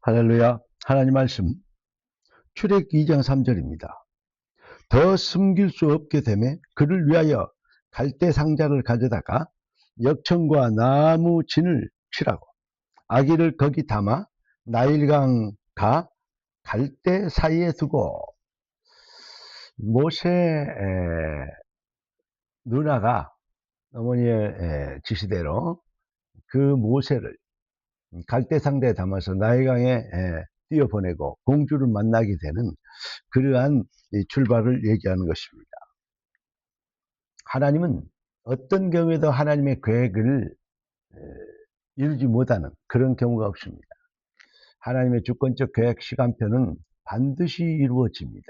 할렐루야. 하나님 말씀 출애굽기 2장 3절입니다. 더 숨길 수 없게 되매 그를 위하여 갈대 상자를 가져다가 역청과 나무 진을 치라고 아기를 거기 담아 나일강 가 갈대 사이에 두고 모세 누나가 어머니의 지시대로 그 모세를 갈대 상자에 담아서 나일강에 띄어보내고 공주를 만나게 되는 그러한 출발을 얘기하는 것입니다. 하나님은 어떤 경우에도 하나님의 계획을 이루지 못하는 그런 경우가 없습니다. 하나님의 주권적 계획 시간표는 반드시 이루어집니다.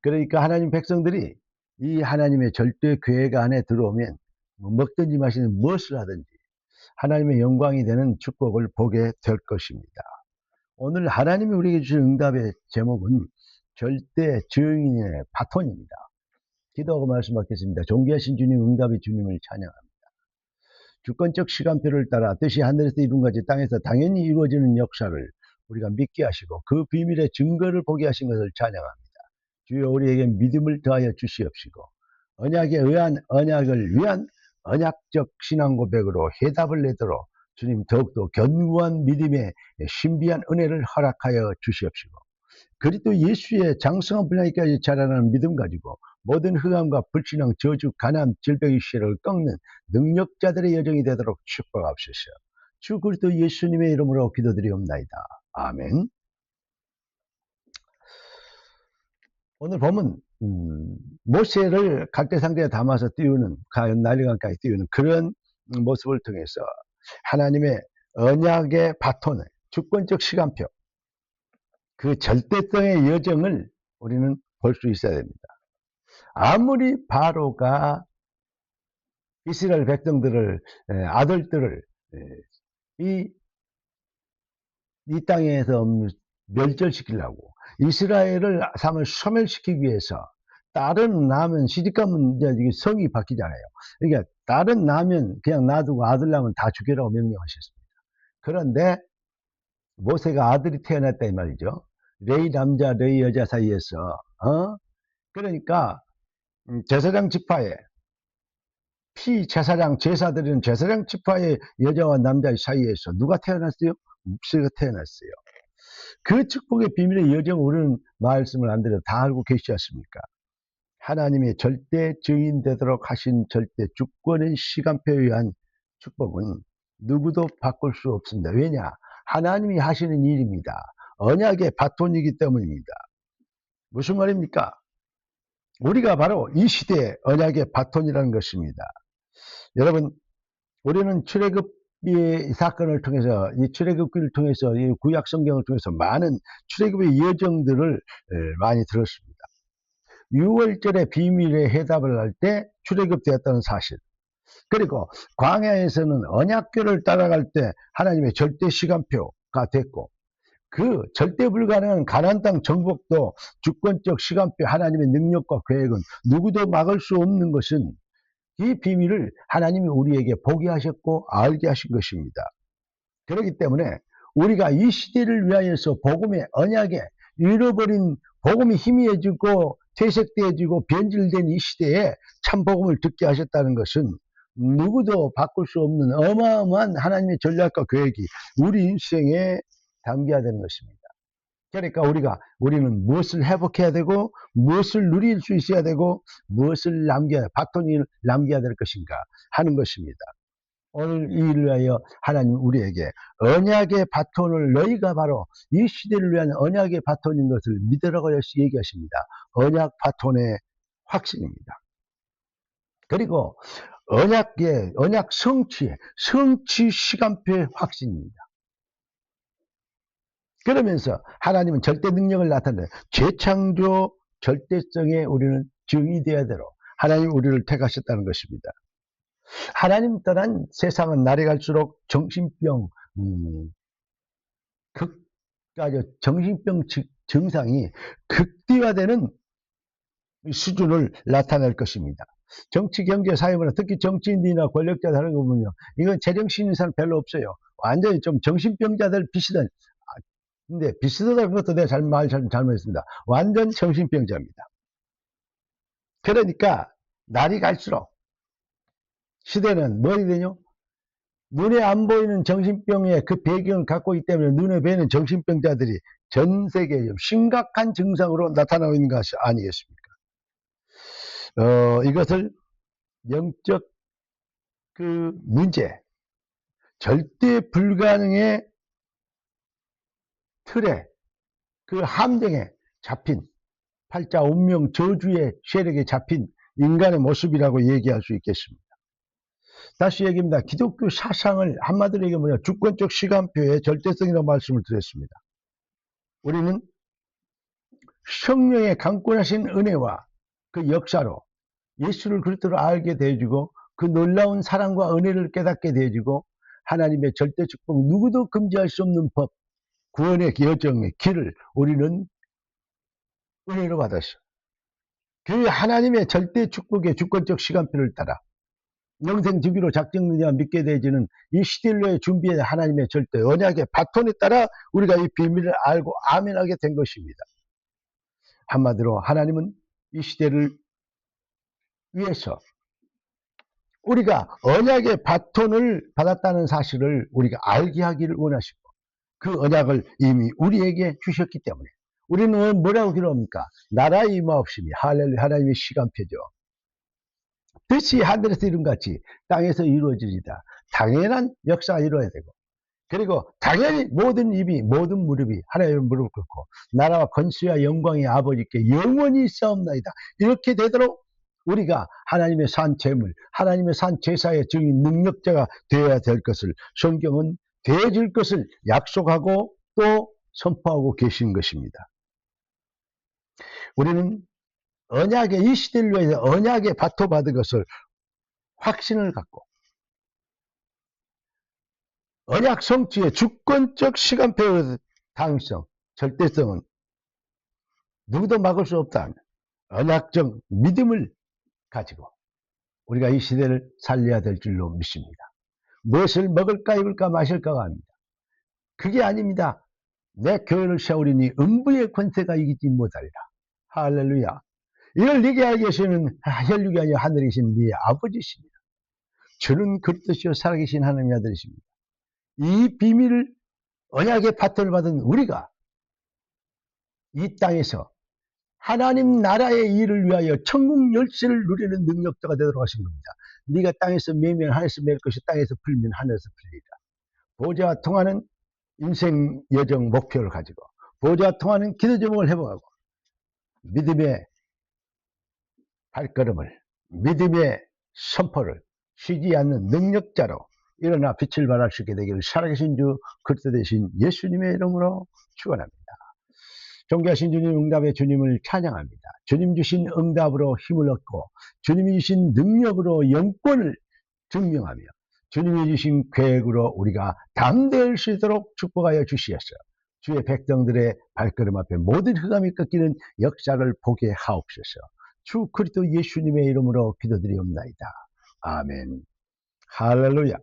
그러니까 하나님 백성들이 이 하나님의 절대 계획 안에 들어오면 먹든지 마시든지 무엇을 하든지 하나님의 영광이 되는 축복을 보게 될 것입니다. 오늘 하나님이 우리에게 주신 응답의 제목은 절대 증인의 바톤입니다. 기도하고 말씀 받겠습니다. 존귀하신 주님, 응답의 주님을 찬양합니다. 주권적 시간표를 따라 뜻이 하늘에서 이룬 것이 땅에서 당연히 이루어지는 역사를 우리가 믿게 하시고 그 비밀의 증거를 보게 하신 것을 찬양합니다. 주여 우리에게 믿음을 더하여 주시옵시고 언약에 의한 언약을 위한 언약적 신앙 고백으로 해답을 내도록 주님 더욱더 견고한 믿음의 신비한 은혜를 허락하여 주시옵시고 그리스도 예수의 장성한 분량까지 자라나는 믿음 가지고 모든 흑암과 불신앙, 저주, 가난, 질병의 시를 꺾는 능력자들의 여정이 되도록 축복하옵소서. 주 그리스도 예수님의 이름으로 기도드리옵나이다. 아멘. 오늘 보면 모세를 갈대상자에 담아서 띄우는 나일강가에 띄우는 그런 모습을 통해서 하나님의 언약의 바톤을 주권적 시간표 그 절대성의 여정을 우리는 볼 수 있어야 됩니다. 아무리 바로가 이스라엘 백성들을 아들들을 이 땅에서 멸절시키려고 이스라엘을 삶을 소멸시키기 위해서 딸은 낳으면 시집가면 이제 성이 바뀌잖아요. 그러니까 딸은 낳으면 그냥 놔두고 아들 낳으면 다 죽여라고 명령하셨습니다. 그런데 모세가 아들이 태어났다 이 말이죠. 레위 남자 레위 여자 사이에서 그러니까 제사장 지파에 피제사장 제사드리는 제사장 지파의 여자와 남자 사이에서 누가 태어났어요? 모세가 태어났어요. 그 축복의 비밀의 여정 우리는 말씀을 안 드려도 다 알고 계시지 않습니까? 하나님의 절대 증인 되도록 하신 절대 주권의 시간표에 의한 축복은 누구도 바꿀 수 없습니다. 왜냐? 하나님이 하시는 일입니다. 언약의 바톤이기 때문입니다. 무슨 말입니까? 우리가 바로 이 시대의 언약의 바톤이라는 것입니다. 여러분, 우리는 출애굽의 사건을 통해서 이 출애굽기를 통해서 이 구약 성경을 통해서 많은 출애굽의 여정들을 많이 들었습니다. 6월절의 비밀의 해답을 할 때 출애굽되었다는 사실, 그리고 광야에서는 언약궤를 따라갈 때 하나님의 절대 시간표가 됐고 그 절대 불가능한 가나안 땅 정복도 주권적 시간표 하나님의 능력과 계획은 누구도 막을 수 없는 것은 이 비밀을 하나님이 우리에게 보게 하셨고 알게 하신 것입니다. 그렇기 때문에 우리가 이 시대를 위하여서 복음의 언약에 잃어버린 복음이 희미해지고 퇴색되어지고 변질된 이 시대에 참 복음을 듣게 하셨다는 것은 누구도 바꿀 수 없는 어마어마한 하나님의 전략과 계획이 우리 인생에 담겨야 되는 것입니다. 그러니까 우리는 무엇을 회복해야 되고 무엇을 누릴 수 있어야 되고 무엇을 바톤을 남겨야 될 것인가 하는 것입니다. 오늘 이 일을 위하여 하나님 우리에게 언약의 바톤을 너희가 바로 이 시대를 위한 언약의 바톤인 것을 믿으라고 얘기하십니다. 언약 바톤의 확신입니다. 그리고 언약 성취 시간표의 확신입니다. 그러면서 하나님은 절대 능력을 나타내는 재창조 절대성에 우리는 증이 되어야 되도록 하나님 우리를 택하셨다는 것입니다. 하나님 떠난 세상은 날이 갈수록 정신병 증상이 극대화되는 수준을 나타낼 것입니다. 정치, 경제, 사회문화, 특히 정치인들이나 권력자들 하는 거 보면요, 이건 제정신인 사람 별로 없어요. 완전히 좀 정신병자들 비슷한 근데 비슷하다는 것도 내가 잘못했습니다. 완전 정신병자입니다. 그러니까 날이 갈수록 시대는 뭐이 되냐? 눈에 안 보이는 정신병의 그 배경을 갖고 있기 때문에 눈에 보이는 정신병자들이 전 세계에 심각한 증상으로 나타나고 있는 것이 아니겠습니까? 이것을 영적 그 문제, 절대 불가능의 틀에, 그 함정에 잡힌, 팔자 운명 저주의 세력에 잡힌 인간의 모습이라고 얘기할 수 있겠습니다. 다시 얘기합니다. 기독교 사상을 한마디로 얘기하면 주권적 시간표의 절대성이라고 말씀을 드렸습니다. 우리는 성령의 강권하신 은혜와 그 역사로 예수를 그리스도로 알게 되어지고 그 놀라운 사랑과 은혜를 깨닫게 되어지고 하나님의 절대 축복, 누구도 금지할 수 없는 법, 구원의 여정의 길을 우리는 은혜로 받았어. 그 하나님의 절대 축복의 주권적 시간표를 따라 영생 주기로 작정되냐 믿게 되어지는 이 시딜로의 준비의 하나님의 절대 언약의 바톤에 따라 우리가 이 비밀을 알고 아멘하게 된 것입니다. 한마디로 하나님은 이 시대를 위해서 우리가 언약의 바톤을 받았다는 사실을 우리가 알게 하기를 원하시고 그 언약을 이미 우리에게 주셨기 때문에 우리는 뭐라고 기도합니까? 나라의 임하옵심이 할렐루야, 하나님의 시간표죠. 뜻이 하늘에서 이룬같이 땅에서 이루어지리다. 당연한 역사가 이루어야 되고, 그리고 당연히 모든 입이 모든 무릎이 하나님의 무릎을 꿇고 나라와 권세와 영광의 아버지께 영원히 싸움나이다. 이렇게 되도록 우리가 하나님의 산 제물, 하나님의 산 제사의 증인 능력자가 되어야 될 것을 성경은 되어질 것을 약속하고 또 선포하고 계신 것입니다. 우리는 언약의 이 시대를 위해서 언약의 바토받은 것을 확신을 갖고 언약 성취의 주권적 시간표의 당위성, 절대성은 누구도 막을 수 없다는 언약적 믿음을 가지고 우리가 이 시대를 살려야 될 줄로 믿습니다. 무엇을 먹을까 입을까 마실까가 아닙니다. 그게 아닙니다. 내 교회를 세우리니 음부의 권세가 이기지 못하리라. 할렐루야. 이걸 얘기하게 계시는 혈육이 아니라 하늘에 계신 네 아버지십니다. 주는 그리스도시요 살아계신 하나님의 아들이십니다. 이 비밀을 언약의 바톤을 받은 우리가 이 땅에서 하나님 나라의 일을 위하여 천국 열쇠를 누리는 능력자가 되도록 하신 겁니다. 네가 땅에서 매면 하늘에서 맬 것이 땅에서 풀면 하늘에서 풀리리라. 보좌와 통하는 인생 여정 목표를 가지고 보좌와 통하는 기도 제목을 회복하고 믿음의 발걸음을, 믿음의 선포를 쉬지 않는 능력자로 일어나 빛을 발할 수 있게 되기를 살아계신 주 그리스도 되신 예수님의 이름으로 축원합니다. 존귀하신 주님, 응답의 주님을 찬양합니다. 주님 주신 응답으로 힘을 얻고 주님이 주신 능력으로 영권을 증명하며 주님이 주신 계획으로 우리가 담대할 수 있도록 축복하여 주시었어요. 주의 백성들의 발걸음 앞에 모든 흑암이 꺾이는 역사를 보게 하옵소서. 주 그리스도 예수님의 이름으로 기도드리옵나이다. 아멘. 할렐루야.